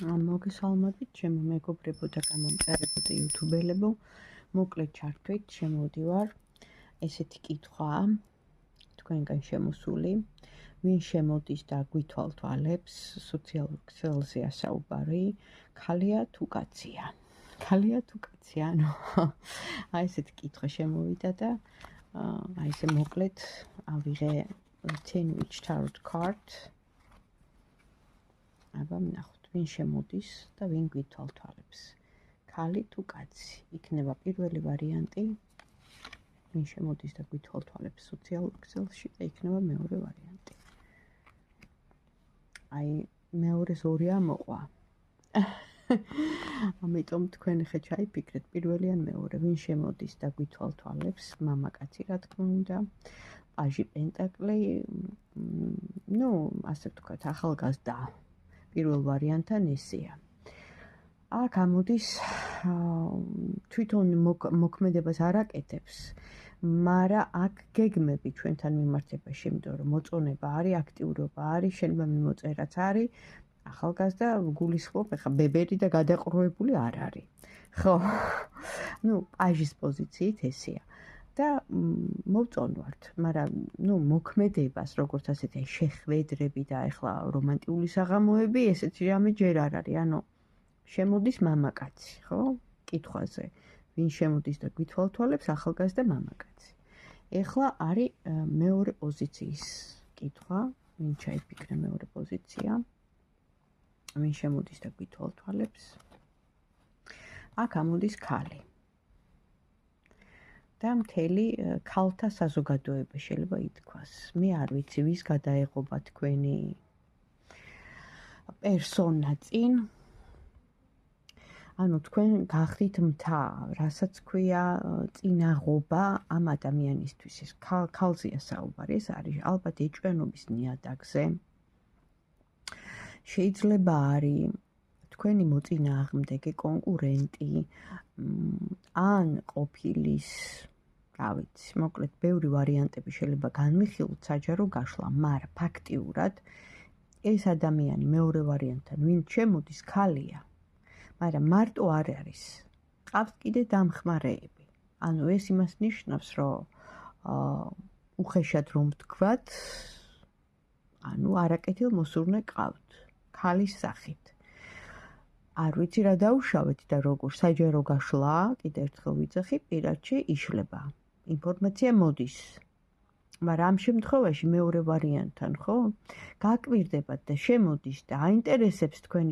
მოგესალმებით, ჩემო მეგობრებო და გამომწერებო და იუთუბელებო. მოკლედ ჩართვით, შემოვდივარ. ესეთი კითხვაა თქვენგან შემოსული. ვინ შემოდის და გვითვალთვალებს, სოციალურ ქსელზეა საუბარი, ქალია თუ კაცია? ქალია თუ კაცია? აი ესეთი კითხვა შემოვიდა და აი ესე მოკლედ ავიღე Teenwich Tarot card. აბა ვნახოთ. ვინ შემოდის და ვინ გვითვალთვალებს, ქალი თუ კაცი? იქნება პირველი ვარიანტი, ვინ შემოდის და გვითვალთვალებს სოციალურ ქსელში, და იქნება მეორე ვარიანტი. აი მეორეს ორი ამოყვა. ამიტომ თქვენ ხე ჩაიფიქრეთ, პირველი ან მეორე, ვინ შემოდის და გვითვალთვალებს, მამაკაცი რა თქმა უნდა, პაჟი პენტაკლი, ასე ვთქვათ, ახალგაზრდა. პირველ ვარიანტთან ესეა. აქ ამოდის თვითონ მოქმედებას არ აკეთებს, მაგრამ აქ გეგმები ჩვენთან მიმართებაში, იმიტომ რომ მოწონება არის, აქტიურობა არის, შენობა მიმოწერაც არის, ახალგაზრდა გულისხმობ, ეხა ბებერი და გადაყრუებული არ არის. ხო, პაჟის პოზიციით ესეა. და მოვწონვართ, მაგრამ მოქმედებას, როგორც ასეთი შეხვედრები და ეხლა რომანტიკული საღამოები, ესეთი რამე ჯერ არ არის. ანუ შემოდის მამაკაცი, ხო? კითხვაზე, ვინ შემოდის და გვითვალთვალებს, ახალგაზრდა მამაკაცი. ეხლა არის მეორე პოზიციის კითხვა, ვინ ჩაიფიქრა მეორე პოზიცია, ვინ შემოდის და გვითვალთვალებს. აქ ამოდის ქალი. და მთელი ქალთა საზოგადოება შეიძლება ითქვას. მე არ ვიცი, ვის გადაეღობა თქვენი პერსონა წინ. ანუ თქვენ გახდით მთა, რასაც ქვია წინაღობა ამ ადამიანისთვის. ეს ქალზეა საუბარი, ეს არის ალბათ ეჭვიანობის ნიადაგზე. შეიძლება არის თქვენი მოწინააღმდეგე, კონკურენტი, ან ყოფილის, რა ვიცი, მოკლედ ბევრი ვარიანტები შეიძლება განვიხილოთ საჯარო გაშლა, მაგრამ ფაქტიურად ეს ადამიანი მეორე ვარიანტთან ვინ შემოდის, ქალია, მაგრამ მარტო არ არის. ყავს კიდე დამხმარეები. ანუ ეს იმას ნიშნავს, რომ უხეშად რომ ვთქვათ, ანუ არაკეთილ მოსურნე ყავთ, ქალის სახით. არ ვიცი რა დაუშავეთ და როგორ საჯარო გაშლა, კიდე ერთხელ ვიძახი, პირადში იშლება. ინფორმაცია მოდის. მაგრამ ამ შემთხვევაში მეორე ვარიანტთან, ხო? გაკვირდებათ და შემოდის და აინტერესებს თქვენი